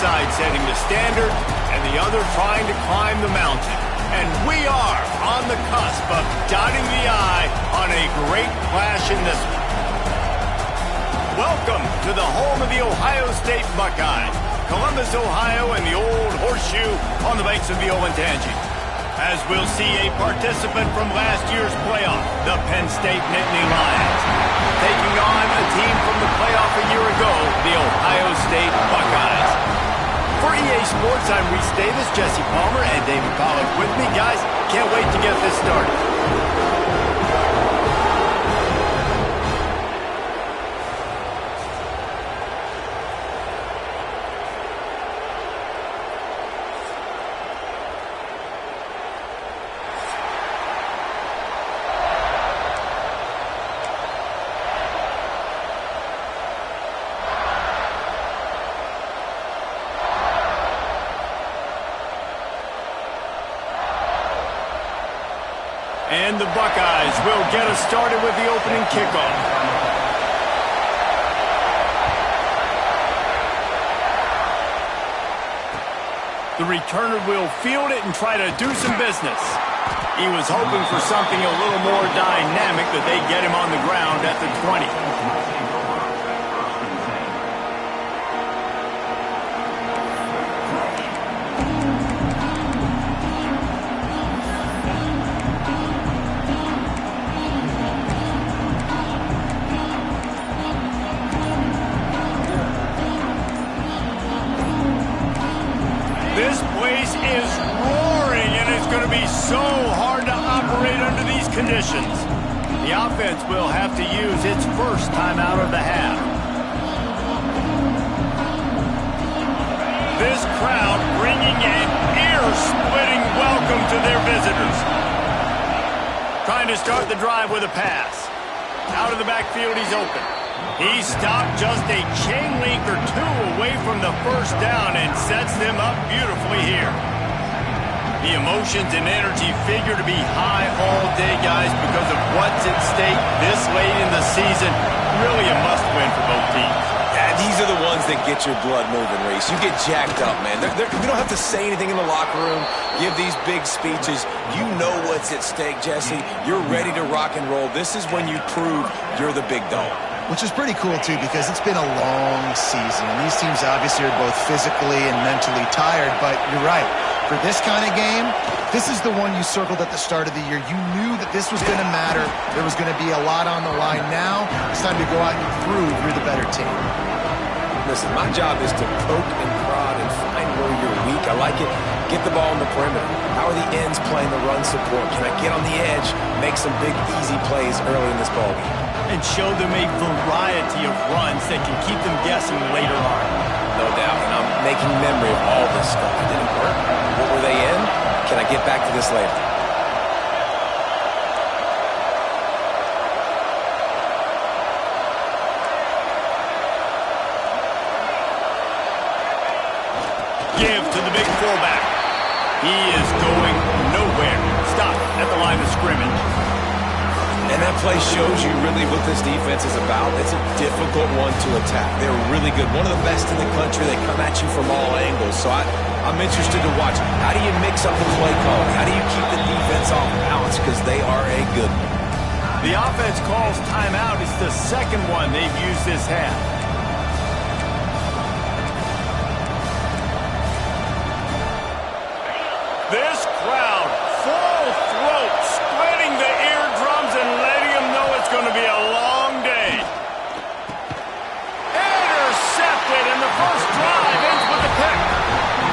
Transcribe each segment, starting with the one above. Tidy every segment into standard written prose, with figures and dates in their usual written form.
side setting the standard and the other trying to climb the mountain. And we are on the cusp of dotting the I on a great clash in this one. Welcome to the home of the Ohio State Buckeyes, Columbus, Ohio, and the old horseshoe on the banks of the Olentangy. As we'll see a participant from last year's playoff, the Penn State Nittany Lions, taking on a team from the playoff a year ago, the Ohio State Buckeyes. For EA Sports, I'm Reese Davis, Jesse Palmer, and David Pollack with me. Guys, can't wait to get this started. And the Buckeyes will get us started with the opening kickoff. The returner will field it and try to do some business. He was hoping for something a little more dynamic, that they get him on the ground at the 20. This place is roaring, and it's going to be so hard to operate under these conditions. The offense will have to use its first timeout of the half. This crowd bringing an ear-splitting welcome to their visitors. Trying to start the drive with a pass. Out of the backfield, he's open. He stopped just a chain link or two away from the first down and sets them up beautifully here. The emotions and energy figure to be high all day, guys, because of what's at stake this late in the season. Really a must-win for both teams. Yeah, these are the ones that get your blood moving, Reese. You get jacked up, man. You don't have to say anything in the locker room, give these big speeches. You know what's at stake, Jesse. You're ready to rock and roll. This is when you prove you're the big dog. Which is pretty cool, too, because it's been a long season. These teams obviously are both physically and mentally tired, but you're right. For this kind of game, this is the one you circled at the start of the year. You knew that this was going to matter. There was going to be a lot on the line. Now, it's time to go out and prove you're the better team. Listen, my job is to poke and prod and find where you're weak. I like it. Get the ball in the perimeter. How are the ends playing the run support? Can I get on the edge, make some big, easy plays early in this ballgame? And show them a variety of runs that can keep them guessing later on. No doubt, and I'm making memory of all this stuff. It didn't work. What were they in? Can I get back to this later? Give to the big fullback. He is going nowhere. Stop at the line of scrimmage. And that play shows you really what this defense is about. It's a difficult one to attack. They're really good. One of the best in the country. They come at you from all angles. So I'm interested to watch. How do you mix up the play calling? How do you keep the defense off balance? Because they are a good one. The offense calls timeout. It's the second one they've used this half. This crowd, full throat, splitting the eardrums and letting them know it's going to be a long day. Intercepted, and the first drive ends with a pick.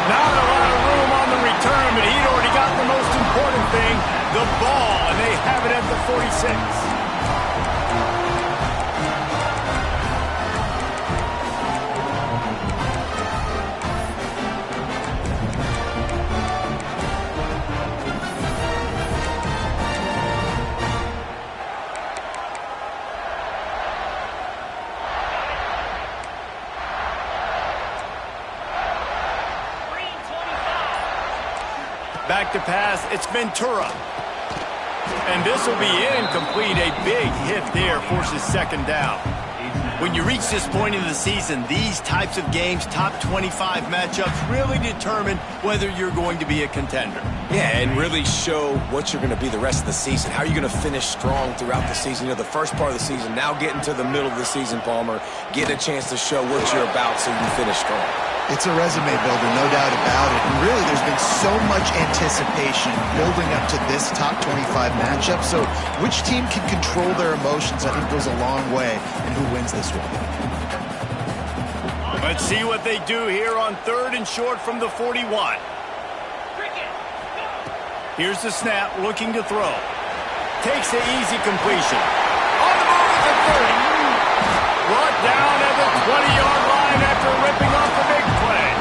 Not a lot of room on the return, but he'd already got the most important thing, the ball, and they have it at the 46. Back to pass, it's Ventura. And this will be incomplete. A big hit there forces second down. When you reach this point in the season, these types of games, top 25 matchups, really determine whether you're going to be a contender. Yeah, and really show what you're going to be the rest of the season. How are you going to finish strong throughout the season? You know, the first part of the season, now getting to the middle of the season, Palmer, getting a chance to show what you're about so you can finish strong. It's a resume builder, no doubt about it. And really, there's been so much anticipation building up to this top 25 matchup. So which team can control their emotions, I think, goes a long way in who wins this one. Let's see what they do here on 3rd and short from the 41. Here's the snap, looking to throw. Takes the easy completion. On the move at the 30. Brought down at the 20-yard line after ripping off the big play.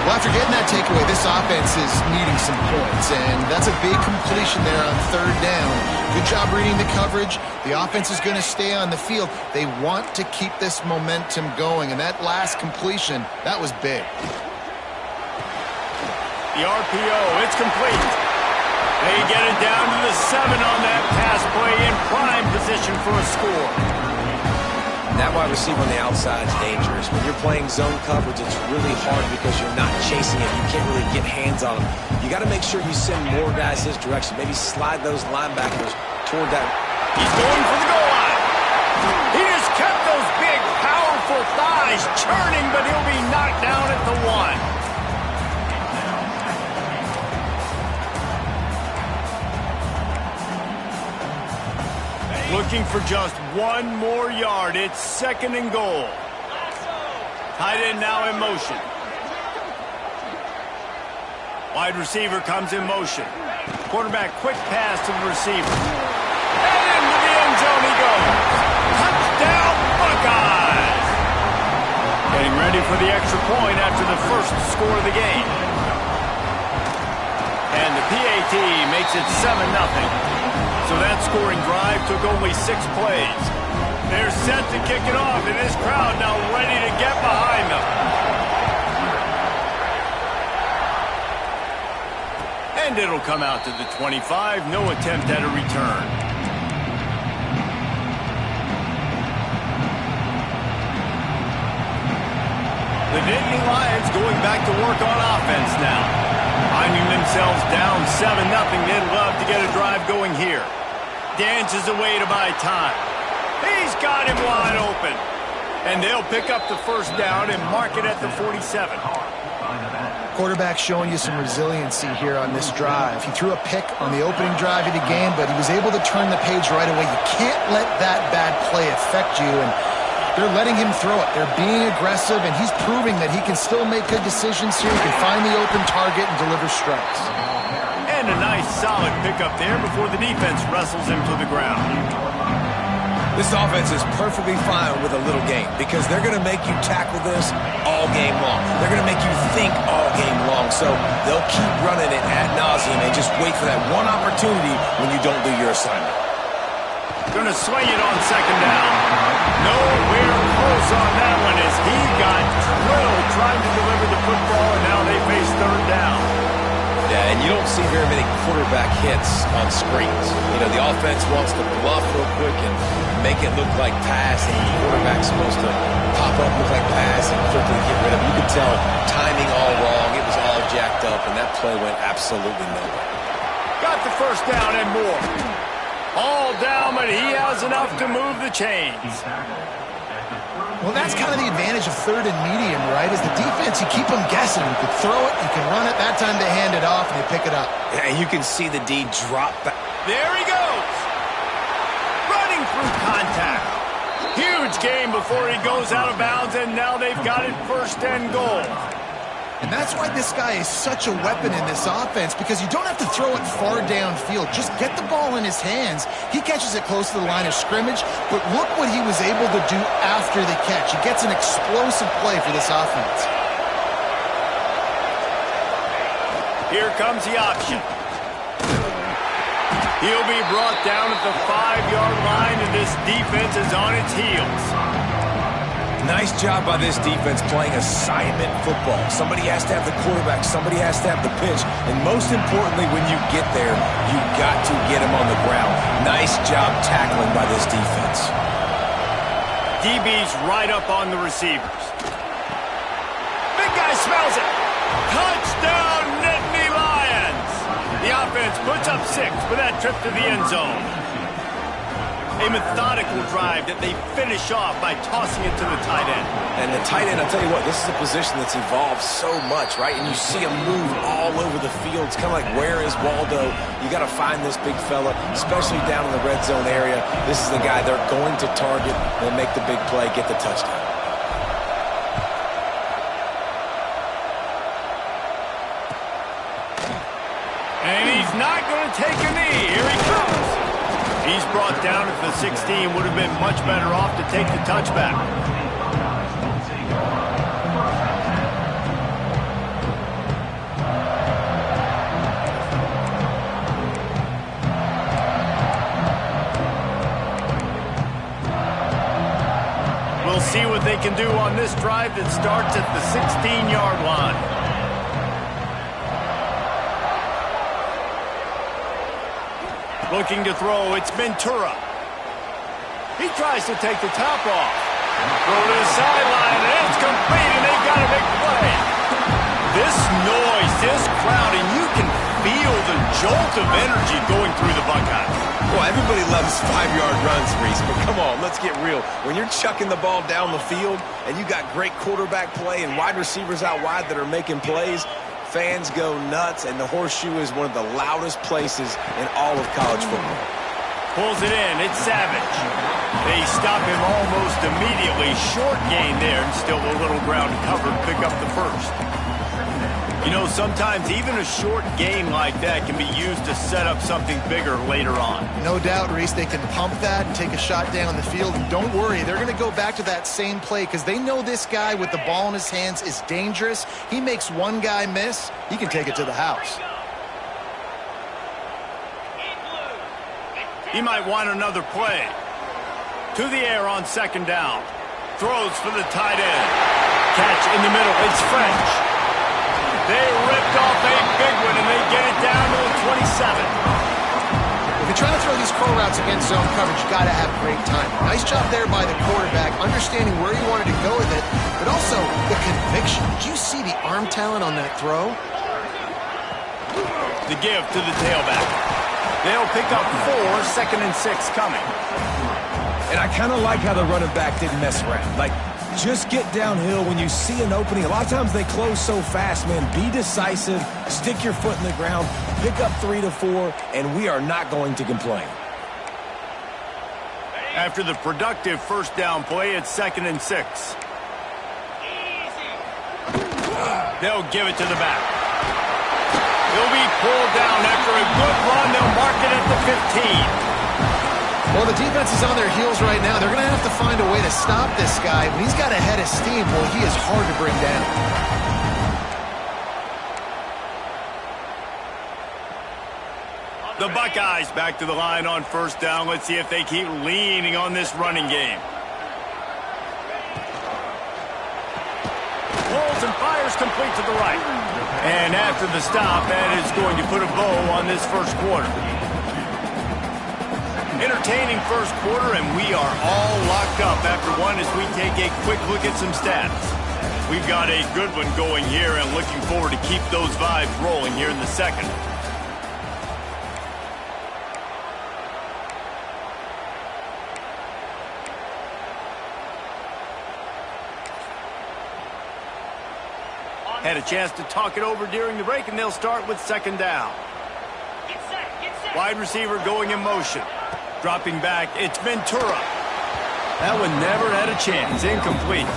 Well, after getting that takeaway, this offense is needing some points, and that's a big completion there on 3rd down. Good job reading the coverage. The offense is going to stay on the field. They want to keep this momentum going, and that last completion, that was big. The RPO, it's complete. They get it down to the 7 on that pass play in prime position for a score. That wide receiver on the outside is dangerous. When you're playing zone coverage, it's really hard because you're not chasing it. You can't really get hands on him. You got to make sure you send more guys his direction. Maybe slide those linebackers toward that. He's going for the goal line. He just kept those big, powerful thighs churning, but he'll be knocked down at the 1. Looking for just 1 more yard. It's 2nd and goal. Tight end now in motion. Wide receiver comes in motion. Quarterback quick pass to the receiver. And into the end zone he goes. Touchdown Buckeyes! Getting ready for the extra point after the first score of the game. And the PAT makes it 7-0. So that scoring drive took only 6 plays. They're set to kick it off, and this crowd now ready to get behind them. And it'll come out to the 25. No attempt at a return. The Nittany Lions going back to work on offense now. Finding themselves down 7-0, they'd love to get a drive going here. Dances away to buy time. He's got him wide open. And they'll pick up the first down and mark it at the 47. Quarterback showing you some resiliency here on this drive. He threw a pick on the opening drive of the game, but he was able to turn the page right away. You can't let that bad play affect you, and they're letting him throw it. They're being aggressive, and he's proving that he can still make good decisions here. He can find the open target and deliver strikes. And a nice solid pickup there before the defense wrestles him to the ground. This offense is perfectly fine with a little game because they're going to make you tackle this all game long. They're going to make you think all game long. So they'll keep running it ad nauseum and just wait for that one opportunity when you don't do your assignment. Going to swing it on 2nd down. Nowhere close on that one as he got drilled trying to deliver the football, and now they face 3rd down. Yeah, and you don't see very many quarterback hits on screens. You know, the offense wants to bluff real quick and make it look like pass, and the quarterback's supposed to pop up, look like pass, and quickly get rid of it. You could tell timing all wrong. It was all jacked up, and that play went absolutely nowhere. Got the first down and more. All down, but he has enough to move the chains. Well, that's kind of the advantage of 3rd and medium, right? Is the defense, you keep them guessing. You can throw it, you can run it. That time they hand it off and they pick it up. Yeah, you can see the D drop back. There he goes. Running through contact. Huge gain before he goes out of bounds, and now they've got it 1st and goal. And that's why this guy is such a weapon in this offense, because you don't have to throw it far downfield. Just get the ball in his hands. He catches it close to the line of scrimmage, but look what he was able to do after the catch. He gets an explosive play for this offense. Here comes the option. He'll be brought down at the 5-yard line, and this defense is on its heels. Nice job by this defense playing assignment football. Somebody has to have the quarterback. Somebody has to have the pitch. And most importantly, when you get there, you got to get him on the ground. Nice job tackling by this defense. DB's right up on the receivers. Big guy smells it. Touchdown, Nittany Lions. The offense puts up 6 with that trip to the end zone. A methodical drive that they finish off by tossing it to the tight end. And the tight end, I'll tell you what, this is a position that's evolved so much, right? And you see him move all over the field. It's kind of like, where is Waldo? You got to find this big fella, especially down in the red zone area. This is the guy they're going to target and make the big play, get the touchdown. And he's not going to take a knee. Here he comes. He's brought down at the 16. Would have been much better off to take the touchback. We'll see what they can do on this drive that starts at the 16-yard line. Looking to throw, it's Ventura. He tries to take the top off. Throw to the sideline, and it's complete, and they've got a big play. This noise, this crowd, and you can feel the jolt of energy going through the Buckeyes. Well, everybody loves 5-yard runs, Reese, but come on, let's get real. When you're chucking the ball down the field, and you got great quarterback play and wide receivers out wide that are making plays, fans go nuts, and the Horseshoe is one of the loudest places in all of college football. Pulls it in. It's Savage. They stop him almost immediately. Short gain there, and still a little ground to cover to pick up the first. You know, sometimes even a short gain like that can be used to set up something bigger later on. No doubt, Reese, they can pump that and take a shot down the field. And don't worry, they're going to go back to that same play because they know this guy with the ball in his hands is dangerous. He makes one guy miss, he can take it to the house. He might want another play. To the air on second down. Throws for the tight end. Catch in the middle. It's French. They ripped off a big one, and they get it down to the 27. If you're trying to throw these curl routes against zone coverage, you got to have great time. Nice job there by the quarterback, understanding where he wanted to go with it, but also the conviction. Did you see the arm talent on that throw? The give to the tailback. They'll pick up 4, 2nd and 6 coming. And I kind of like how the running back didn't mess around. Like, just get downhill when you see an opening. A lot of times they close so fast, man. Be decisive, stick your foot in the ground, pick up 3 to 4, and we are not going to complain. After the productive first down play, it's 2nd and 6. They'll give it to the back. He'll be pulled down after a good run. They'll mark it at the 15. Well, the defense is on their heels right now. They're going to have to find a way to stop this guy. When he's got a head of steam, well, he is hard to bring down. The Buckeyes back to the line on first down. Let's see if they keep leaning on this running game. Pulls and fires complete to the right. And after the stop, that is going to put a bow on this first quarter. Entertaining first quarter, and we are all locked up after one as we take a quick look at some stats. We've got a good one going here and looking forward to keep those vibes rolling here in the second. Had a chance to talk it over during the break, and they'll start with second down. Wide receiver going in motion. Dropping back, it's Ventura. That one never had a chance. Incomplete.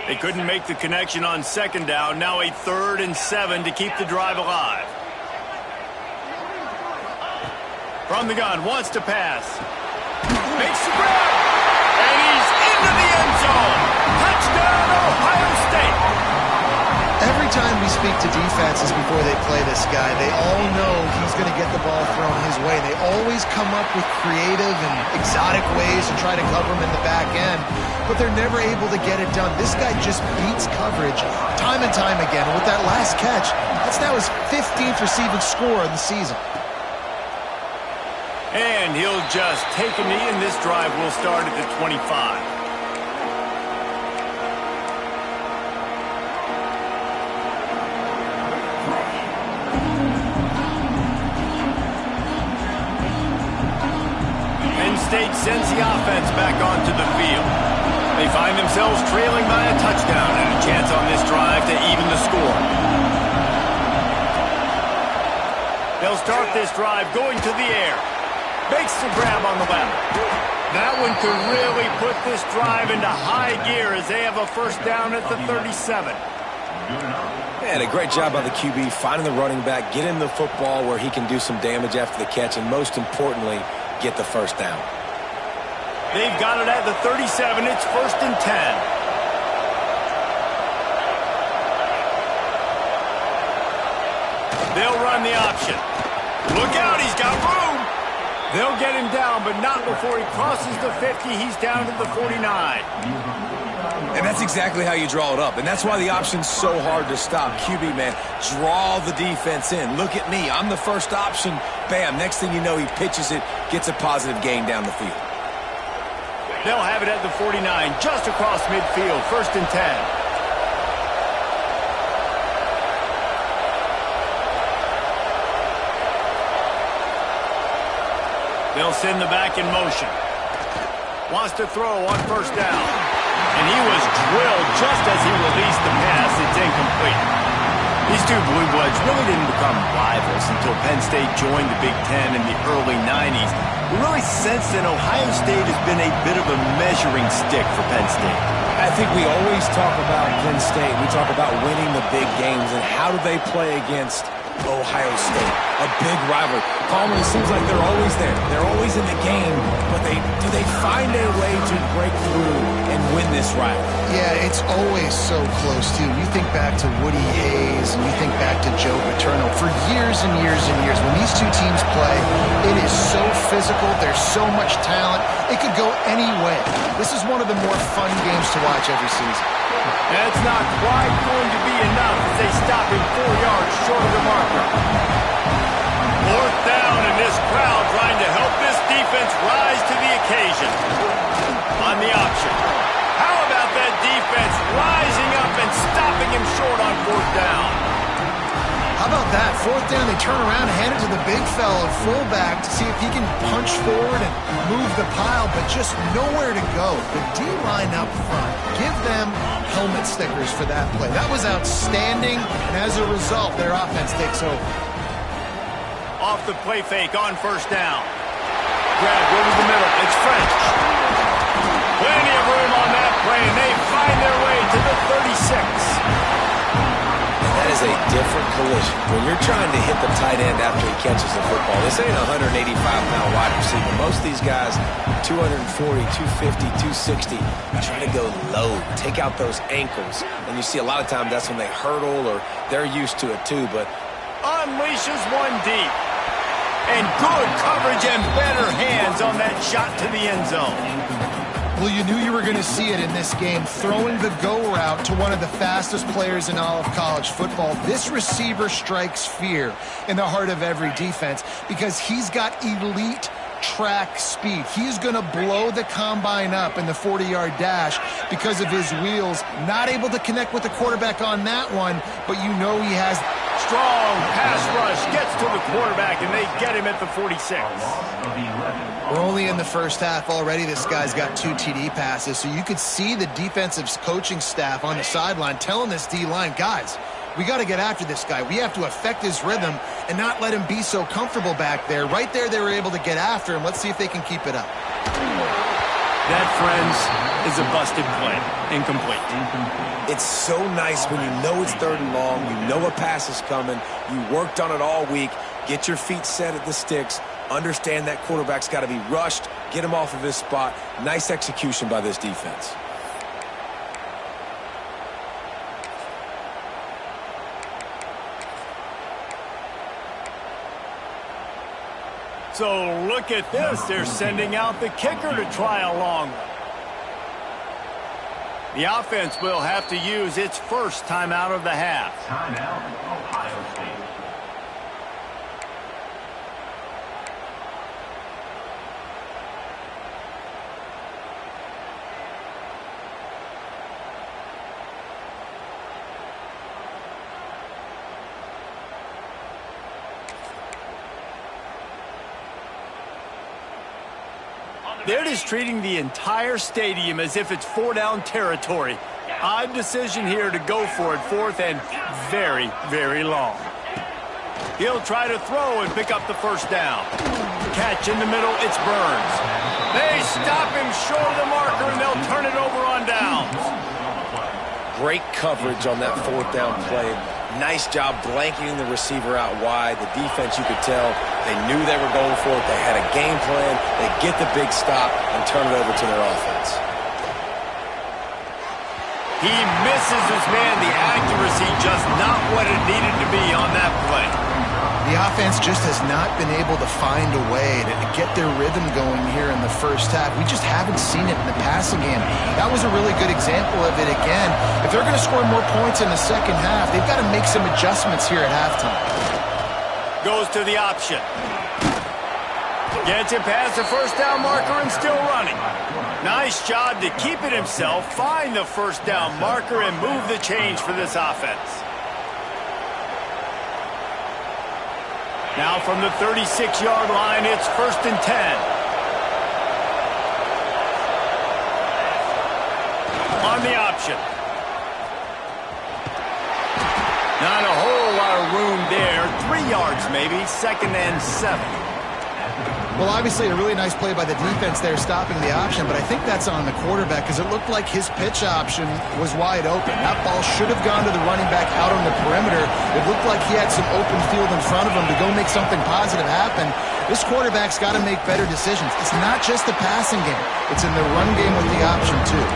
They couldn't make the connection on second down. Now a 3rd and 7 to keep the drive alive. From the gun, wants to pass. Makes the grab. And he's into the end zone. Touchdown, Ohio State. Every time we speak to defenses before they play this guy. They all know he's going to get the ball thrown his way. They always come up with creative and exotic ways to try to cover him in the back end, but they're never able to get it done. This guy just beats coverage time and time again. And with that last catch, that's now his 15th receiving score of the season. And he'll just take a knee, and this drive will start at the 25. State sends the offense back onto the field. They find themselves trailing by a touchdown and a chance on this drive to even the score. They'll start this drive going to the air. Makes the grab on the left. That one could really put this drive into high gear as they have a first down at the 37. Man, a great job by the QB finding the running back, getting the football where he can do some damage after the catch, and most importantly, get the first down. They've got it at the 37. It's 1st and 10. They'll run the option. Look out, he's got room. They'll get him down, but not before he crosses the 50. He's down to the 49. And that's exactly how you draw it up. And that's why the option's so hard to stop. QB, man, draw the defense in. Look at me. I'm the first option. Bam. Next thing you know, he pitches it, gets a positive gain down the field. They'll have it at the 49, just across midfield, 1st and 10. They'll send the back in motion. Wants to throw on 1st down. And he was drilled just as he released the pass. It's incomplete. These two Blue Bloods really didn't become rivals until Penn State joined the Big Ten in the early 90s. We really sense that Ohio State has been a bit of a measuring stick for Penn State. I think we always talk about Penn State. We talk about winning the big games, and how do they play against Ohio State, a big rivalry. Palmer, it seems like they're always there. They're always in the game, but do they find a way to break through and win this rivalry? Yeah, it's always so close, too. You think back to Woody Hayes, and you think back to Joe Paterno. For years and years and years, when these two teams play, it is so physical. There's so much talent. It could go any way. This is one of the more fun games to watch every season. That's not quite going to be enough as they stop him 4 yards short of the marker. 4th down, and this crowd trying to help this defense rise to the occasion. On the option. How about that defense rising up and stopping him short on 4th down? How about that? 4th down, they turn around and hand it to the big fella, fullback, to see if he can punch forward and move the pile, but just nowhere to go. The D-line up front, give them helmet stickers for that play. That was outstanding, and as a result, their offense takes over. Off the play fake on 1st down. Grab over the middle. It's French. Plenty of room on that play, and they find their way to the 36. That is a different collision. When you're trying to hit the tight end after he catches the football, this ain't a 185-pound wide receiver. Most of these guys, 240, 250, 260, try to go low, take out those ankles. And you see a lot of times that's when they hurdle or they're used to it too. But unleashes one deep. And good coverage and better hands on that shot to the end zone. Well, you knew you were going to see it in this game, throwing the go route to one of the fastest players in all of college football. This receiver strikes fear in the heart of every defense because he's got elite track speed. He's going to blow the combine up in the 40-yard dash because of his wheels. Not able to connect with the quarterback on that one, but you know he has strong pass rush, gets to the quarterback, and they get him at the 46. We're only in the first half already. This guy's got 2 TD passes, so you could see the defensive coaching staff on the sideline telling this D-line, guys, we got to get after this guy. We have to affect his rhythm and not let him be so comfortable back there. Right there, they were able to get after him. Let's see if they can keep it up. That, friends, is a busted play. Incomplete. It's so nice when you know it's 3rd and long, you know a pass is coming, you worked on it all week, get your feet set at the sticks, understand that quarterback's got to be rushed, get him off of his spot. Nice execution by this defense. So look at this. They're sending out the kicker to try a long one. The offense will have to use its first timeout of the half. Timeout, Ohio State. They're just treating the entire stadium as if it's four-down territory. Odd decision here to go for it, fourth and very, very long. He'll try to throw and pick up the first down. Catch in the middle, it's Burns. They stop him short of the marker, and they'll turn it over on downs. Great coverage on that fourth down play. Nice job blanketing the receiver out wide. The defense, you could tell, they knew they were going for it. They had a game plan. They get the big stop and turn it over to their offense. He misses his man. The accuracy just not what it needed to be on that play. The offense just has not been able to find a way to get their rhythm going here in the first half. We just haven't seen it in the passing game. That was a really good example of it again. If they're going to score more points in the second half, they've got to make some adjustments here at halftime. Goes to the option. Gets it past the first down marker and still running. Nice job to keep it himself, find the first down marker, and move the change for this offense. Now from the 36-yard line, it's 1st and 10. On the option. Not a whole lot of room there. 3 yards maybe, 2nd and 7. Well, obviously, a really nice play by the defense there stopping the option, but I think that's on the quarterback because it looked like his pitch option was wide open. That ball should have gone to the running back out on the perimeter. It looked like he had some open field in front of him to go make something positive happen. This quarterback's got to make better decisions. It's not just the passing game. It's in the run game with the option, too.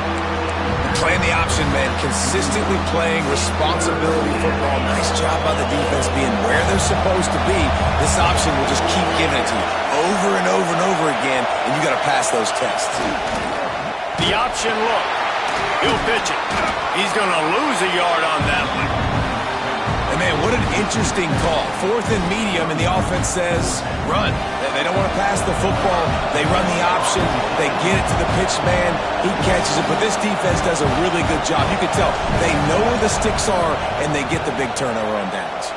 Playing the option, man, consistently playing responsibility football. Nice job by the defense being where they're supposed to be. This option will just keep giving it to you over and over and over again, and you got to pass those tests. The option look. He'll pitch it. He's going to lose a yard on that one. And man, what an interesting call. 4th and medium, and the offense says, run. They don't want to pass the football. They run the option. They get it to the pitch man. He catches it. But this defense does a really good job. You can tell they know where the sticks are, and they get the big turnover on downs.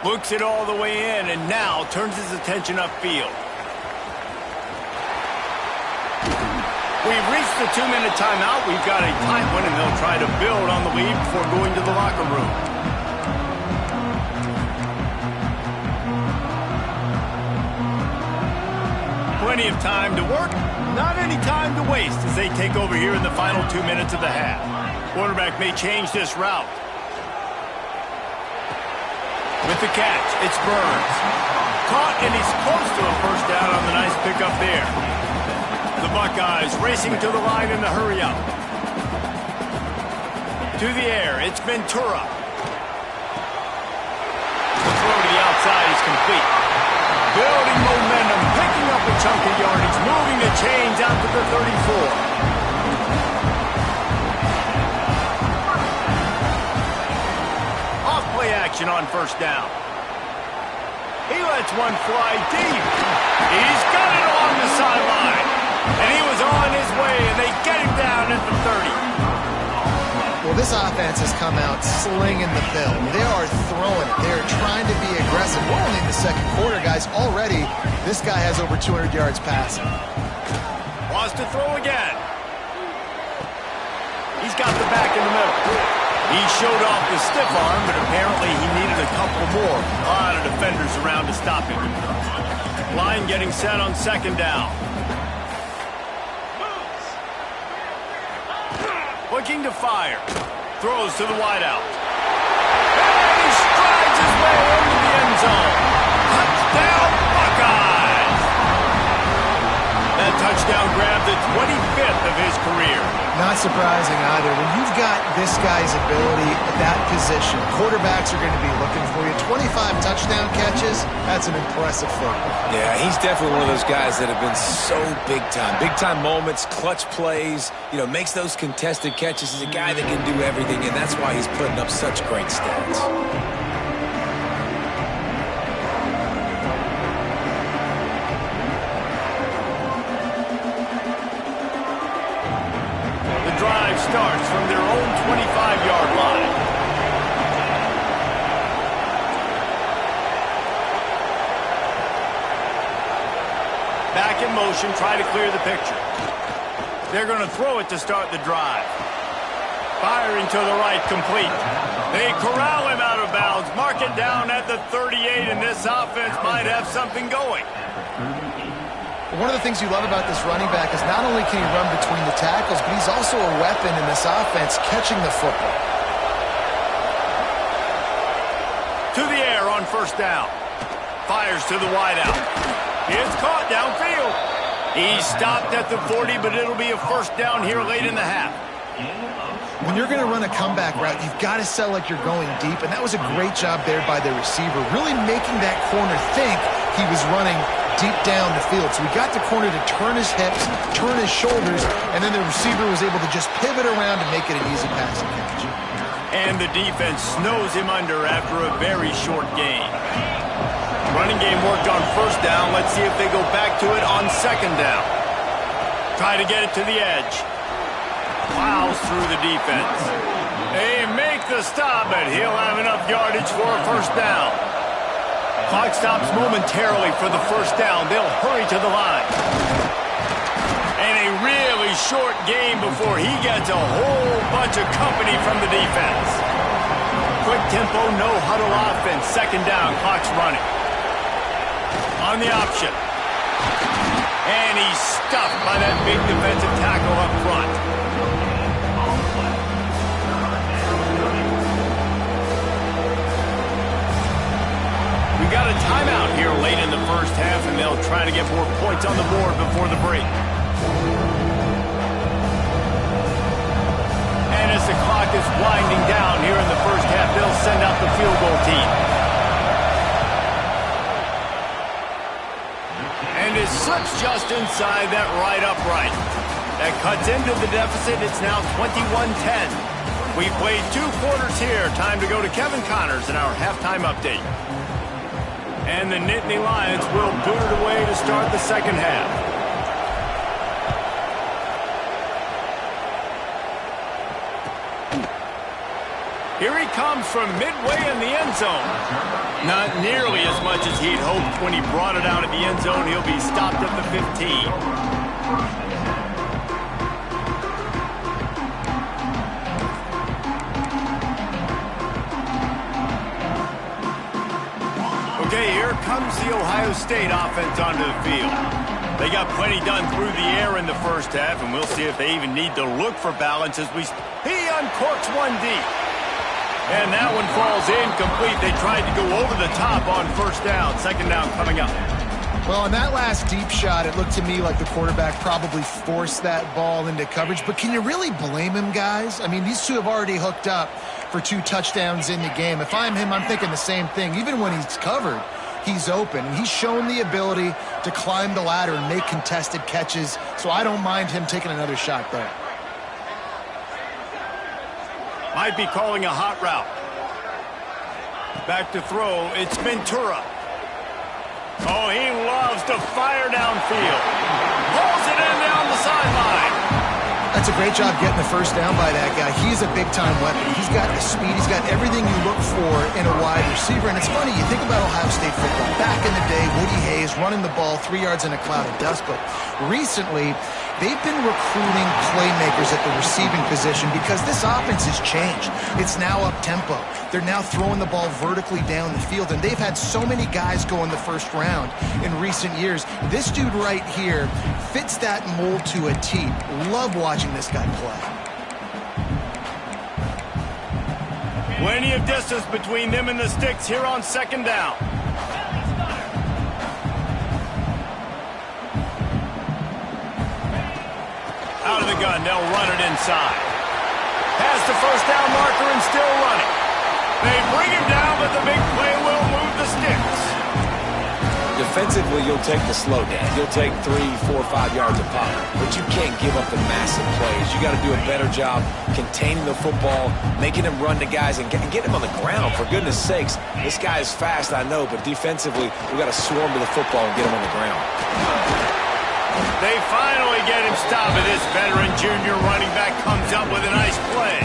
Looks it all the way in, and now turns his attention upfield. We've reached the 2-minute timeout. We've got a tight one, and they'll try to build on the lead before going to the locker room. Plenty of time to work, not any time to waste as they take over here in the final 2 minutes of the half. Quarterback may change this route. With the catch, it's Burns. Caught, and he's close to a first down on the nice pickup there. The Buckeyes racing to the line in the hurry up. To the air, it's Ventura. The throw to the outside is complete. Building momentum, picking up a chunk of yardage, moving the chains out to the 34. Off-play action on first down. He lets one fly deep. He's got it along the sideline. And he was on his way, and they get him down at the 30. Well, this offense has come out slinging the film. They are throwing it. They are trying to be aggressive. We're only in the second quarter, guys. Already, this guy has over 200 yards passing. Wants to throw again. He's got the back in the middle. He showed off the stiff arm, but apparently he needed a couple more. A lot of defenders around to stop him. Line getting set on second down. Looking to fire. Throws to the wideout. And he strides his way into the end zone. Touchdown, Buckeyes! That touchdown grab, the 25th of his career. Not surprising either. When you've got this guy's ability at that position, quarterbacks are going to be looking for you. 25 touchdown catches, that's an impressive thing. Yeah, he's definitely one of those guys that have been so big time. Big time moments, clutch plays, makes those contested catches. He's a guy that can do everything, and that's why he's putting up such great stats. Starts from their own 25-yard line. Back in motion, try to clear the picture. They're going to throw it to start the drive. Firing to the right, complete. They corral him out of bounds, mark it down at the 38, and this offense might have something going. One of the things you love about this running back is not only can he run between the tackles, but he's also a weapon in this offense catching the football. To the air on first down. Fires to the wideout. It's caught downfield. He stopped at the 40, but it'll be a first down here late in the half. When you're going to run a comeback route, you've got to sell like you're going deep, and that was a great job there by the receiver, really making that corner think he was running deep down the field. So we got the corner to turn his hips, turn his shoulders, and then the receiver was able to just pivot around and make it an easy passing catch. And the defense snows him under after a very short gain. Running game worked on first down. Let's see if they go back to it on second down. Try to get it to the edge. Plows through the defense. They make the stop, but he'll have enough yardage for a first down. Clock stops momentarily for the first down. They'll hurry to the line. And a really short game before he gets a whole bunch of company from the defense. Quick tempo, no huddle offense. Second down, clock's running. On the option. And he's stuffed by that big defensive tackle up front. We got a timeout here late in the first half, and they'll try to get more points on the board before the break. And as the clock is winding down here in the first half, they'll send out the field goal team. And it slips just inside that right upright. That cuts into the deficit. It's now 21-10. We played 2 quarters here. Time to go to Kevin Connors in our halftime update. And the Nittany Lions will boot it away to start the second half. Here he comes from midway in the end zone. Not nearly as much as he'd hoped when he brought it out of the end zone. He'll be stopped at the 15. Okay, here comes the Ohio State offense onto the field. They got plenty done through the air in the first half, and we'll see if they even need to look for balance as he uncorks one deep. And that one falls incomplete. They tried to go over the top on first down. Second down coming up. Well, on that last deep shot, it looked to me like the quarterback probably forced that ball into coverage. But can you really blame him, guys? I mean, these two have already hooked up for 2 touchdowns in the game. If I'm him, I'm thinking the same thing. Even when he's covered, he's open. And he's shown the ability to climb the ladder and make contested catches. So I don't mind him taking another shot there. Might be calling a hot route. Back to throw. It's Ventura. Oh, he loves to fire downfield. Pulls it in down the sideline. That's a great job getting the first down by that guy. He's a big-time weapon. He's got the speed. He's got everything you look for in a wide receiver. And it's funny, you think about Ohio State football. Back in the day, Woody Hayes running the ball 3 yards in a cloud of dust. But recently, they've been recruiting playmakers at the receiving position because this offense has changed. It's now up-tempo. They're now throwing the ball vertically down the field, and they've had so many guys go in the first round in recent years. This dude right here fits that mold to a T. Love watching this guy play. Plenty of distance between them and the sticks here on second down. out of the gun. They'll run it inside. Past the first down marker and still running. They bring him down, but the big play will move the sticks. Defensively, you'll take the slow down. You'll take 3, 4, 5 yards a pop. But you can't give up the massive plays. You got to do a better job containing the football, making him run to guys, and get him on the ground. For goodness sakes, this guy is fast, I know, but defensively, we got to swarm to the football and get him on the ground. They finally get him stopped, and this veteran junior running back comes up with a nice play.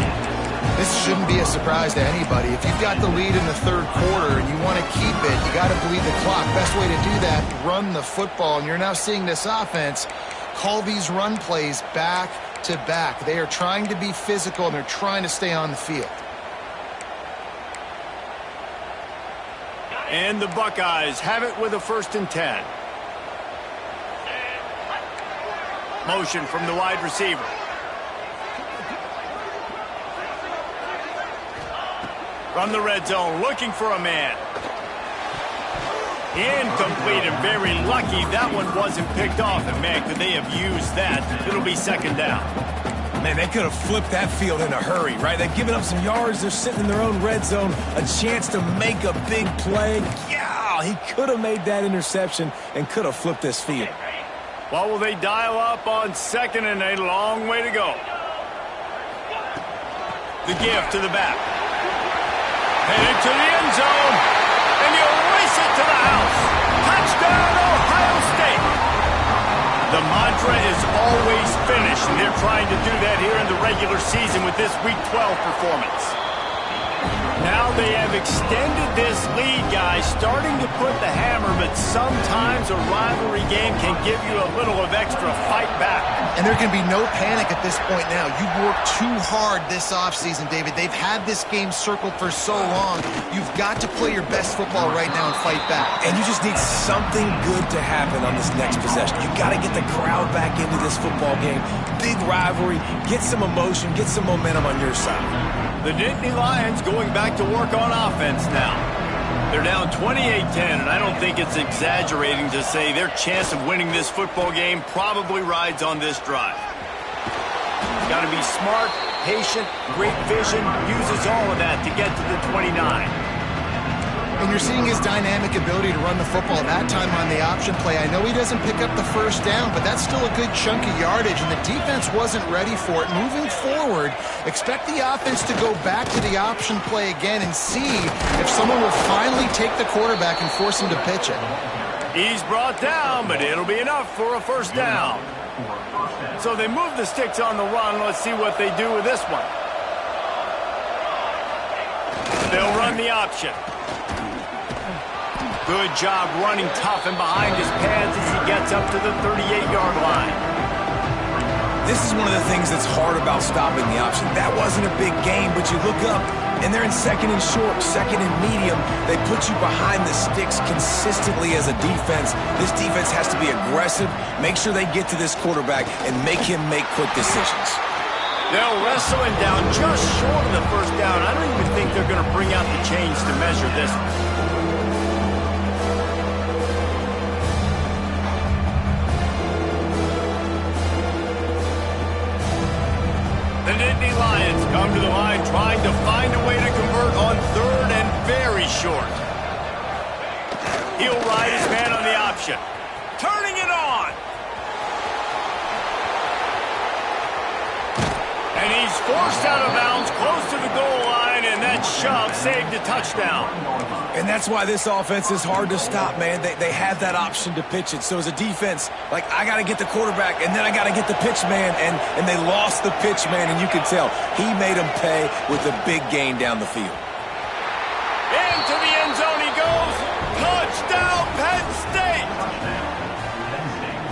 This shouldn't be a surprise to anybody. If you've got the lead in the third quarter and you want to keep it, you got to bleed the clock. Best way to do that, run the football. And you're now seeing this offense call these run plays back to back. They are trying to be physical, and they're trying to stay on the field. And the Buckeyes have it with a 1st and 10. Motion from the wide receiver. From the red zone, looking for a man. Incomplete, and very lucky that one wasn't picked off. And, man, could they have used that? It'll be 2nd down. Man, they could have flipped that field in a hurry, right? They've given up some yards. They're sitting in their own red zone. A chance to make a big play. Yeah, he could have made that interception and could have flipped this field. Well, will they dial up on 2nd and a long way to go? The give to the back. Headed to the end zone, and he'll race it to the house. Touchdown, Ohio State. The mantra is always finish, and they're trying to do that here in the regular season with this Week 12 performance. Now they have extended this lead, guys, starting to put the hammer, but sometimes a rivalry game can give you a little of extra fight back. And there can be no panic at this point now. You've worked too hard this offseason, David. They've had this game circled for so long. You've got to play your best football right now and fight back. And you just need something good to happen on this next possession. You got to get the crowd back into this football game. Big rivalry. Get some emotion. Get some momentum on your side. The Nittany Lions going back to work on offense now. They're down 28-10, and I don't think it's exaggerating to say their chance of winning this football game probably rides on this drive. Got to be smart, patient, great vision, uses all of that to get to the 29. And you're seeing his dynamic ability to run the football that time on the option play. I know he doesn't pick up the 1st down, but that's still a good chunk of yardage, and the defense wasn't ready for it. Moving forward, expect the offense to go back to the option play again and see if someone will finally take the quarterback and force him to pitch it. He's brought down, but it'll be enough for a 1st down. So they move the sticks on the run. Let's see what they do with this one. They'll run the option. Good job running tough and behind his pads as he gets up to the 38-yard line. This is one of the things that's hard about stopping the option. That wasn't a big game, but you look up, and they're in 2nd and short, 2nd and medium. They put you behind the sticks consistently as a defense. This defense has to be aggressive, make sure they get to this quarterback, and make him make quick decisions. They'll wrestle him down just short of the 1st down. I don't even think they're going to bring out the chains to measure this one. The Nittany Lions come to the line trying to find a way to convert on 3rd and very short. He'll ride his man on the option. Turning it on. And he's forced out of bounds close to the goal line, and that shove saved a touchdown. And that's why this offense is hard to stop, man. They have that option to pitch it. So as a defense, like, I got to get the quarterback, and then I got to get the pitch man, and they lost the pitch man, and you can tell he made them pay with a big gain down the field. Into the end zone he goes. Touchdown, Penn State.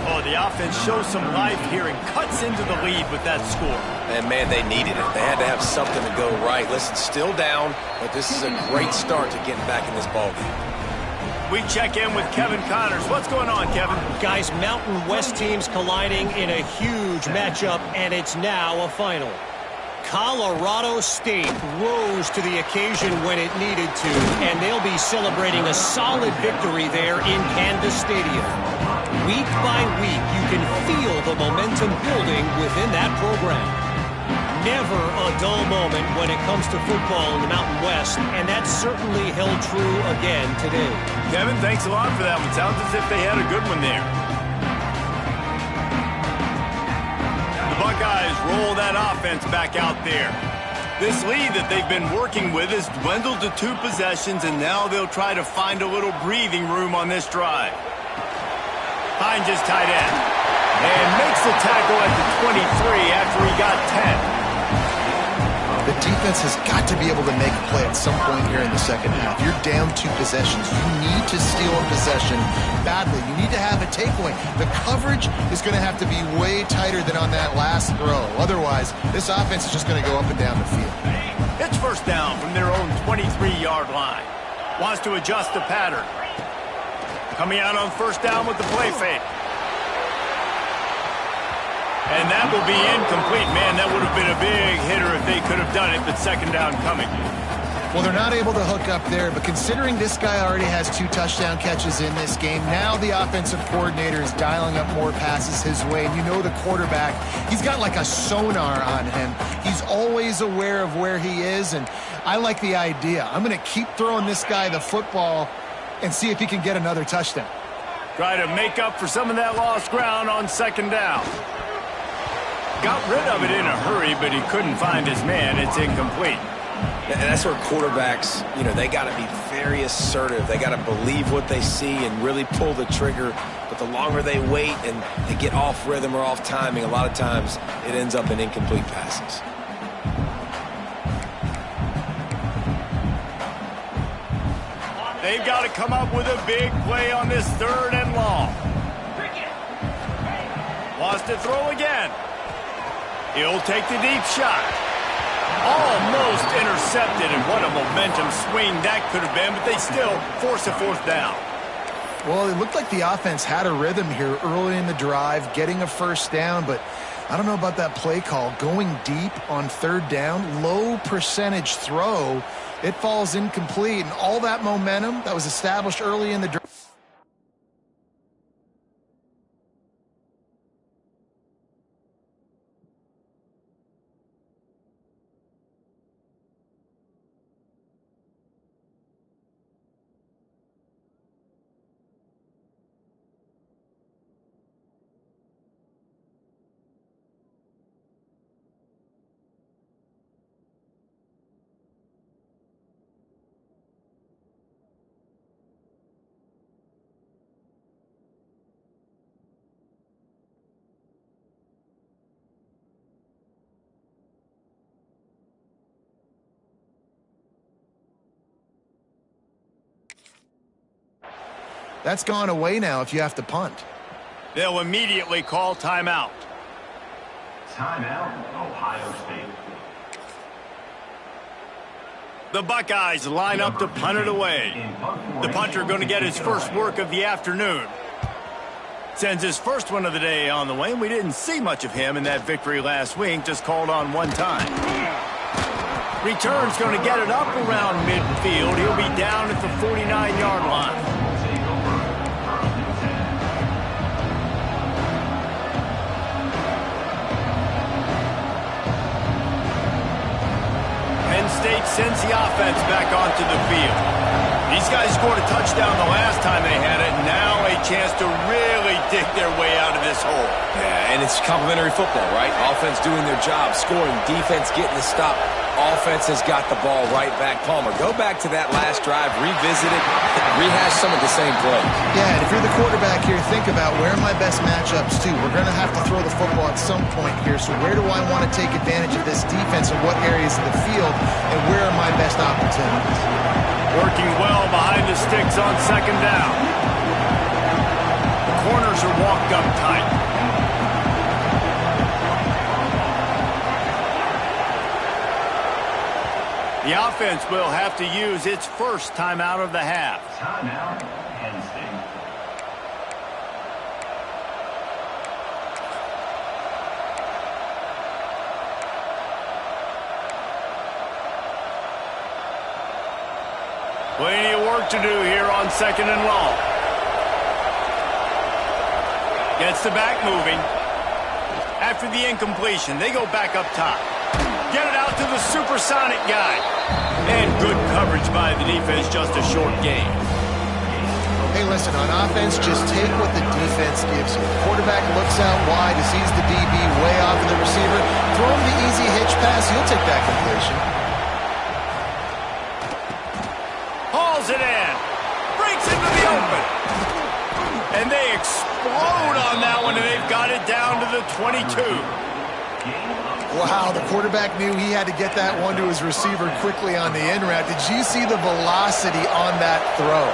Oh, the offense shows some life here and cuts into the lead with that score. And, man, they needed it. They had to have something to go right. Listen, still down, but this is a great start to getting back in this ballgame. We check in with Kevin Connors. What's going on, Kevin? Guys, Mountain West teams colliding in a huge matchup, and it's now a final. Colorado State rose to the occasion when it needed to, and they'll be celebrating a solid victory there in Canvas Stadium. Week by week, you can feel the momentum building within that program. Never a dull moment when it comes to football in the Mountain West, and that certainly held true again today. Kevin, thanks a lot for that one. Sounds as if they had a good one there. The Buckeyes roll that offense back out there. This lead that they've been working with has dwindled to 2 possessions, and now they'll try to find a little breathing room on this drive. Hines is tight end and makes the tackle at the 23 after he got 10. The defense has got to be able to make a play at some point here in the second half. You're down 2 possessions. You need to steal a possession badly. You need to have a takeaway. The coverage is going to have to be way tighter than on that last throw. Otherwise, this offense is just going to go up and down the field. It's first down from their own 23-yard line. Wants to adjust the pattern. Coming out on first down with the play fake. And that will be incomplete. Man, that would have been a big hitter if they could have done it, but second down coming. Well, they're not able to hook up there, but considering this guy already has 2 touchdown catches in this game, now the offensive coordinator is dialing up more passes his way. And you know the quarterback, he's got like a sonar on him. He's always aware of where he is, and I like the idea. I'm going to keep throwing this guy the football and see if he can get another touchdown. Try to make up for some of that lost ground on second down. Got rid of it in a hurry, but he couldn't find his man. It's incomplete. And that's where quarterbacks, they got to be very assertive. They got to believe what they see and really pull the trigger. But the longer they wait and they get off rhythm or off timing, a lot of times it ends up in incomplete passes. They've got to come up with a big play on this 3rd and long. Wants to throw again. He'll take the deep shot. Almost intercepted, and what a momentum swing that could have been, but they still force a 4th down. Well, it looked like the offense had a rhythm here early in the drive, getting a first down, but I don't know about that play call. Going deep on 3rd down, low percentage throw, it falls incomplete, and all that momentum that was established early in the drive. That's gone away now if you have to punt. They'll immediately call timeout. Timeout, Ohio State. The Buckeyes line up to punt it away. The punter going to get his first work of the afternoon. Sends his first one of the day on the way, and we didn't see much of him in that victory last week, just called on 1 time. Return's going to get it up around midfield. He'll be down at the 49-yard line. Penn State sends the offense back onto the field. These guys scored a touchdown the last time they had it. Now a chance to really dig their way out of this hole. Yeah, and it's complimentary football, right? Offense doing their job, scoring, defense getting the stop. Offense has got the ball right back. Palmer, go back to that last drive, revisit it, rehash some of the same plays. Yeah, and if you're the quarterback here, think about where are my best matchups too. We're going to have to throw the football at some point here, so where do I want to take advantage of this defense and what areas of the field, and where are my best opportunities? Working well behind the sticks on second down. The corners are walked up tight. The offense will have to use its first timeout of the half. Timeout, Penn State. Plenty of work to do here on second and long. Gets the back moving. After the incompletion, they go back up top. Get it out to the supersonic guy. And good coverage by the defense, just a short gain. Hey, listen, on offense, just take what the defense gives you. Quarterback looks out wide, he sees the DB way off of the receiver. Throw him the easy hitch pass, he'll take that completion. Hauls it in. Breaks into the open. And they explode on that one, and they've got it down to the 22. Wow, the quarterback knew he had to get that one to his receiver quickly on the in route. Did you see the velocity on that throw?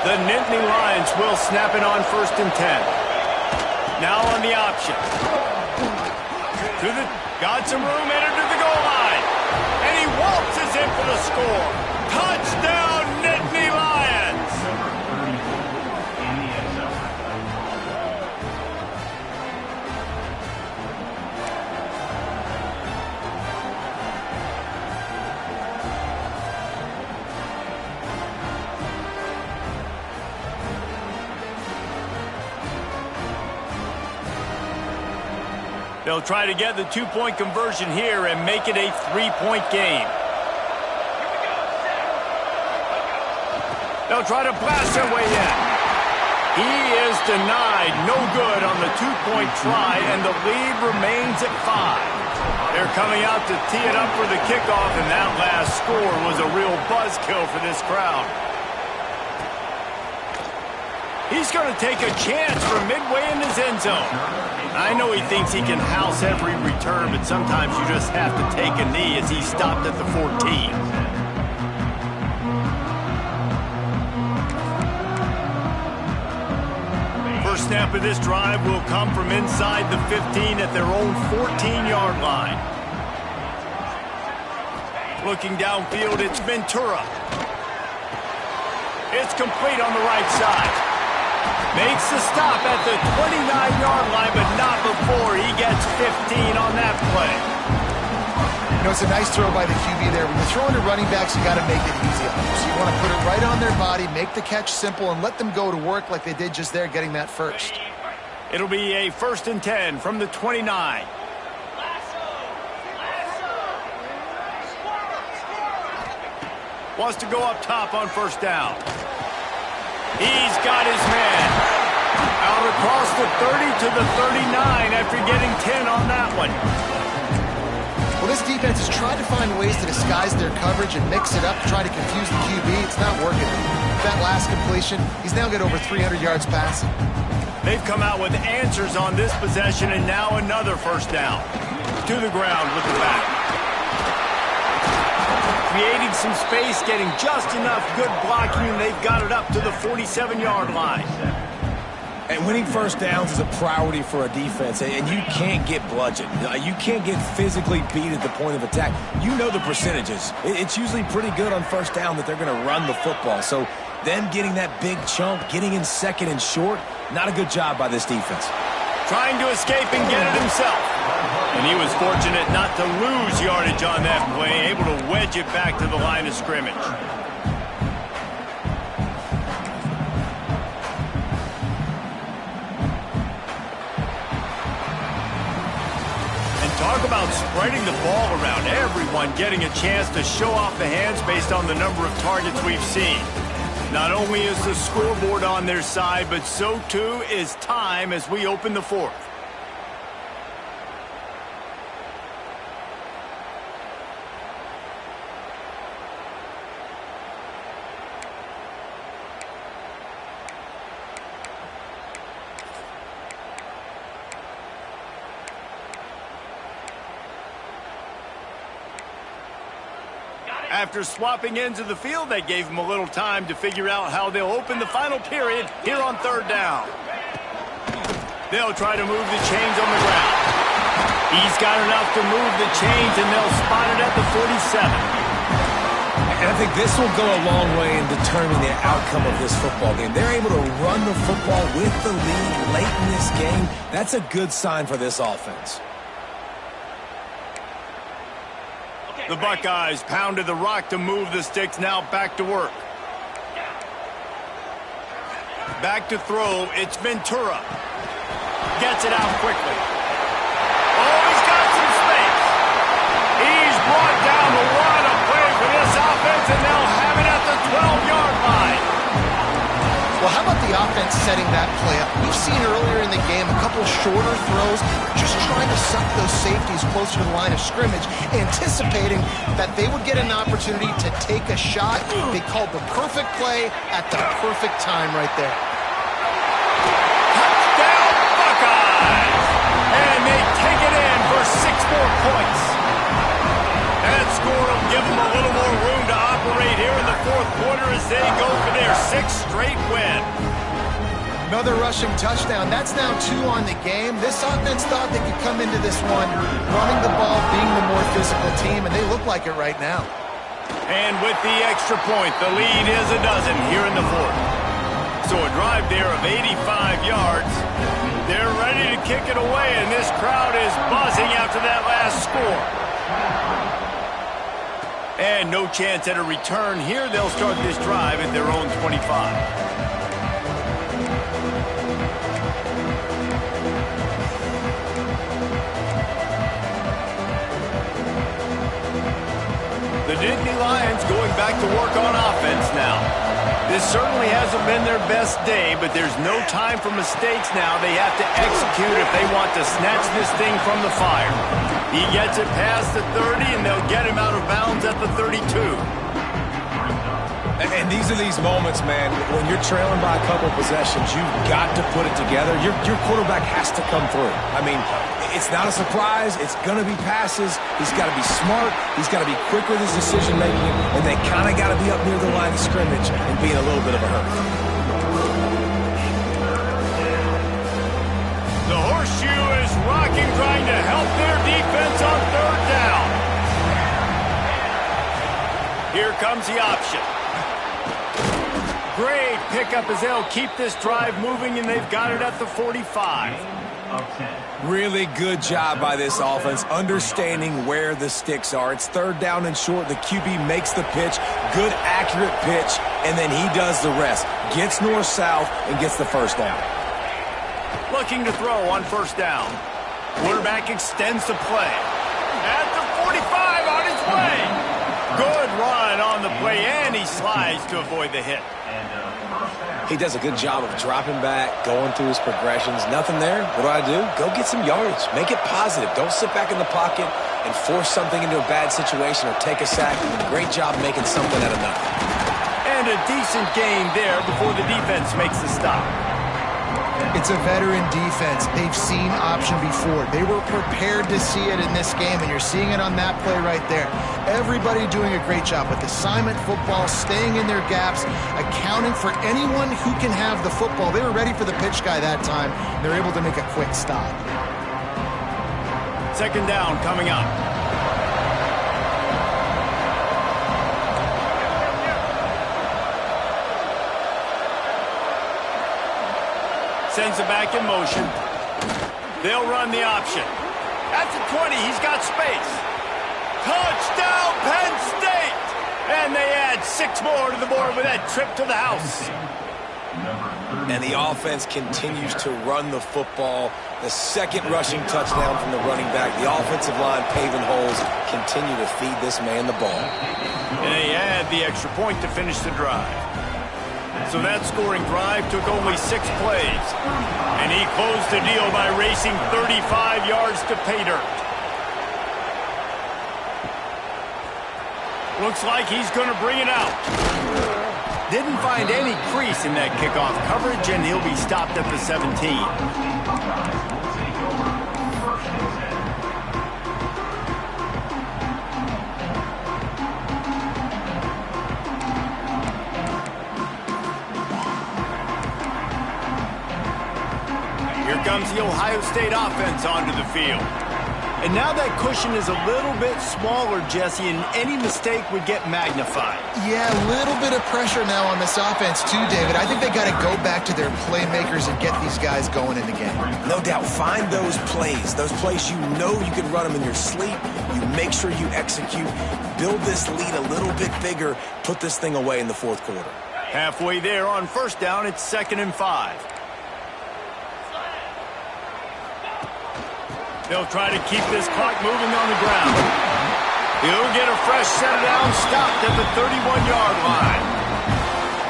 The Nittany Lions will snap it on 1st and 10. Now on the option. Got some room, entered to the goal line. And he waltzes in for the score. Touchdown, Nittany Lions! They'll try to get the two-point conversion here and make it a three-point game. They'll try to blast their way in. He is denied. No good on the two-point try, and the lead remains at 5. They're coming out to tee it up for the kickoff, and that last score was a real buzzkill for this crowd. He's going to take a chance from midway in his end zone. I know he thinks he can house every return, but sometimes you just have to take a knee as he stopped at the 14. First snap of this drive will come from inside the 15 at their own 14-yard line. Looking downfield, it's Ventura. It's complete on the right side. Makes the stop at the 29-yard line, but not before he gets 15 on that play. You know, it's a nice throw by the QB there. When you're throwing to running backs, you got to make it easy on them. So you want to put it right on their body, make the catch simple, and let them go to work like they did just there, getting that first. It'll be a 1st and 10 from the 29. Wants to go up top on 1st down. He's got his man. Out across the 30 to the 39 after getting 10 on that one. Well, this defense has tried to find ways to disguise their coverage and mix it up to try to confuse the QB. It's not working. That last completion, he's now got over 300 yards passing. They've come out with answers on this possession, and now another 1st down. To the ground with the back. Creating some space, getting just enough good blocking, and they've got it up to the 47-yard line. And winning 1st downs is a priority for a defense, and you can't get bludgeoned. You can't get physically beat at the point of attack. You know the percentages. It's usually pretty good on 1st down that they're going to run the football. So them getting that big chunk, getting in 2nd and short, not a good job by this defense. Trying to escape and get it himself. And he was fortunate not to lose yardage on that play, able to wedge it back to the line of scrimmage. And talk about spreading the ball around. Everyone getting a chance to show off the hands based on the number of targets we've seen. Not only is the scoreboard on their side, but so too is time as we open the 4th. After swapping ends of the field, they gave him a little time to figure out how they'll open the final period here on 3rd down. They'll try to move the chains on the ground. He's got enough to move the chains, and they'll spot it at the 47. And I think this will go a long way in determining the outcome of this football game. They're able to run the football with the lead late in this game. That's a good sign for this offense. The Buckeyes pounded the rock to move the sticks, now back to work. Back to throw, it's Ventura. it out quickly. Oh, he's got some space. He's brought down the run of play for this offense, and they'll have it at the 12-yard line. Well, how about the offense setting that play up? We've seen earlier in the game a couple shorter throws, just trying to suck those safeties closer to the line of scrimmage, anticipating that they would get an opportunity to take a shot. They called the perfect play at the perfect time right there. Touchdown, Buckeyes! And they take it in for 6 more points. That score will give them a little more room to operate here in the fourth quarter as they go for their 6th straight win. Another rushing touchdown. That's now 2 on the game. This offense thought they could come into this one running the ball, being the more physical team, and they look like it right now. And with the extra point, the lead is a dozen here in the fourth. So a drive there of 85 yards. They're ready to kick it away, and this crowd is buzzing after that last score. And no chance at a return here. They'll start this drive at their own 25. The Nittany Lions going back to work on offense now. This certainly hasn't been their best day, but there's no time for mistakes now. They have to execute if they want to snatch this thing from the fire. He gets it past the 30, and they'll get him out of bounds at the 32. And these are these moments, man, when you're trailing by a couple possessions, you've got to put it together. Your quarterback has to come through. I mean, it's not a surprise. It's going to be passes. He's got to be smart. He's got to be quick with his decision-making, and they kind of got to be up near the line of scrimmage and be in a little bit of a hurry. The horseshoe is rocking, trying to help their defense on 3rd down. Here comes the option. Great pickup as they'll keep this drive moving, and they've got it at the 45. Really good job by this offense, understanding where the sticks are. It's 3rd down and short. The QB makes the pitch, good, accurate pitch, and then he does the rest. Gets north-south and gets the 1st down. Looking to throw on 1st down. Quarterback extends the play. At the 45 on his way. Good run on the play, and he slides to avoid the hit. He does a good job of dropping back, going through his progressions. Nothing there. What do? Go get some yardage. Make it positive. Don't sit back in the pocket and force something into a bad situation or take a sack. Great job making something out of nothing. And a decent gain there before the defense makes the stop. It's a veteran defense. They've seen option before. They were prepared to see it in this game, and you're seeing it on that play right there. Everybody doing a great job with assignment football, staying in their gaps, accounting for anyone who can have the football. They were ready for the pitch guy that time. They're able to make a quick stop. 2nd down coming up. Sends it back in motion. They'll run the option. At the 20, he's got space. Touchdown, Penn State! And they add 6 more to the board with that trip to the house. And the offense continues to run the football. The 2nd rushing touchdown from the running back. The offensive line paving holes. Continue to feed this man the ball. And they add the extra point to finish the drive. So that scoring drive took only 6 plays. And he closed the deal by racing 35 yards to pay dirt. Looks like he's going to bring it out. Didn't find any crease in that kickoff coverage, and he'll be stopped at the 17. Here comes the Ohio State offense onto the field. And now that cushion is a little bit smaller, Jesse, and any mistake would get magnified. Yeah, a little bit of pressure now on this offense too, David. I think they got to go back to their playmakers and get these guys going in the game. No doubt. Find those plays you know you can run them in your sleep. You make sure you execute. Build this lead a little bit bigger. Put this thing away in the 4th quarter. Halfway there on 1st down, it's 2nd and 5. They'll try to keep this clock moving on the ground. He'll get a fresh set down, stopped at the 31-yard line.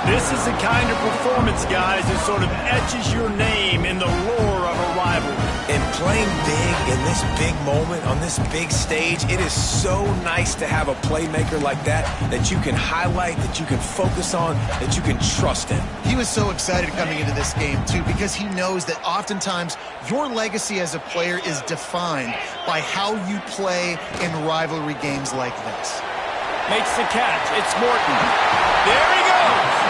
This is the kind of performance, guys, that sort of etches your name in the lore of a rivalry. And playing big in this big moment, on this big stage, it is so nice to have a playmaker like that you can highlight, that you can focus on, that you can trust in. He was so excited coming into this game, too, because he knows that oftentimes your legacy as a player is defined by how you play in rivalry games like this. Makes the catch. It's Morton. There he goes.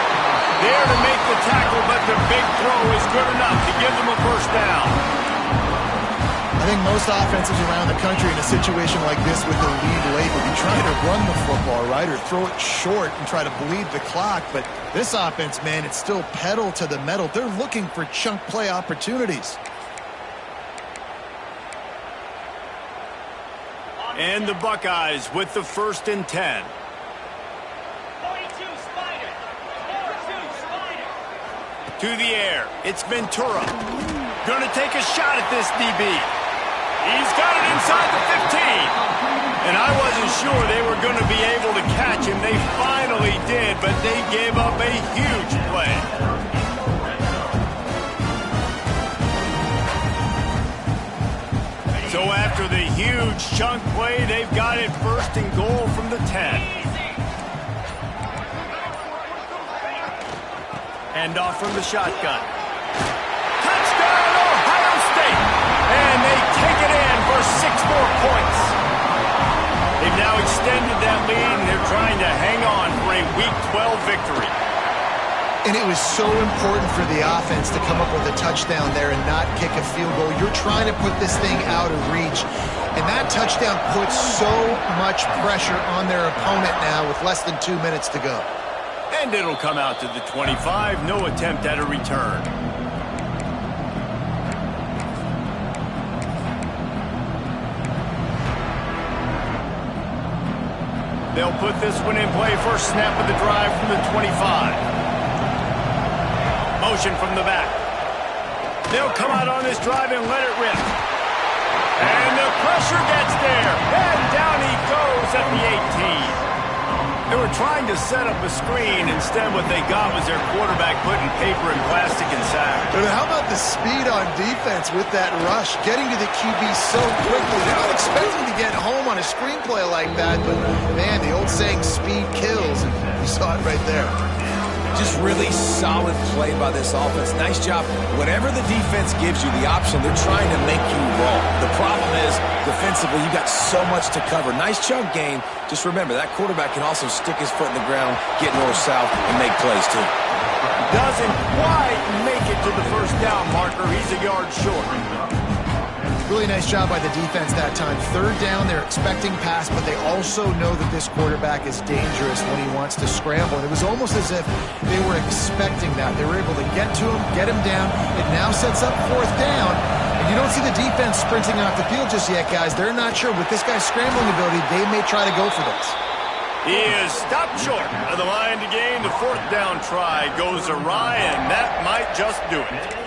There to make the tackle, but the big throw is good enough to give them a first down. I think most offenses around the country in a situation like this with the lead late would be trying to run the football, right, or throw it short and try to bleed the clock. But this offense, man, it's still pedal to the metal. They're looking for chunk play opportunities. And the Buckeyes with the 1st and 10. 42 Spider. 42 Spider. To the air. It's Ventura. Going to take a shot at this DB. He's got it inside the 15. And I wasn't sure they were going to be able to catch him. They finally did, but they gave up a huge play. So after the huge chunk play, they've got it 1st and goal from the 10. Hand off from the shotgun. Touchdown, Ohio State! And they take it in for 6 more points. They've now extended that lead, and they're trying to hang on for a Week 12 victory. And it was so important for the offense to come up with a touchdown there and not kick a field goal. You're trying to put this thing out of reach. And that touchdown puts so much pressure on their opponent now with less than 2 minutes to go. And it'll come out to the 25. No attempt at a return. They'll put this one in play. First snap of the drive from the 25. Motion from the back. They'll come out on this drive and let it rip. And the pressure gets there. And down he goes at the 18. They were trying to set up a screen. Instead, what they got was their quarterback putting paper and plastic and sack. But how about the speed on defense with that rush, getting to the QB so quickly? They're not expecting to get home on a screenplay like that, but, man, the old saying, speed kills, and you saw it right there. Just really solid play by this offense. Nice job. Whatever the defense gives you, the option, they're trying to make you roll. The problem is, defensively, you got so much to cover. Nice chunk gain. Just remember, that quarterback can also stick his foot in the ground, get north-south, and make plays, too. Doesn't quite make it to the first down marker. He's a yard short. Really nice job by the defense that time. 3rd down, they're expecting pass, but they also know that this quarterback is dangerous when he wants to scramble. And it was almost as if they were expecting that. They were able to get to him, get him down. It now sets up 4th down. And you don't see the defense sprinting off the field just yet, guys. They're not sure. With this guy's scrambling ability, they may try to go for this. He is stopped short of the line to gain. The 4th down try goes awry, and that might just do it.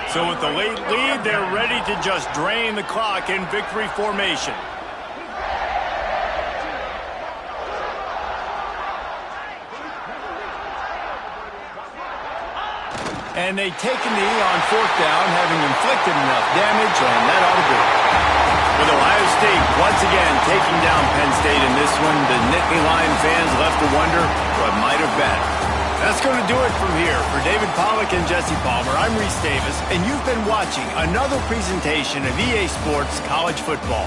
So with the late lead, they're ready to just drain the clock in victory formation. And they take a knee on 4th down, having inflicted enough damage, and that ought to do it. With Ohio State once again taking down Penn State in this one, the Nittany Lion fans left to wonder what might have been. That's going to do it from here. For David Pollack and Jesse Palmer, I'm Reese Davis, and you've been watching another presentation of EA Sports College Football.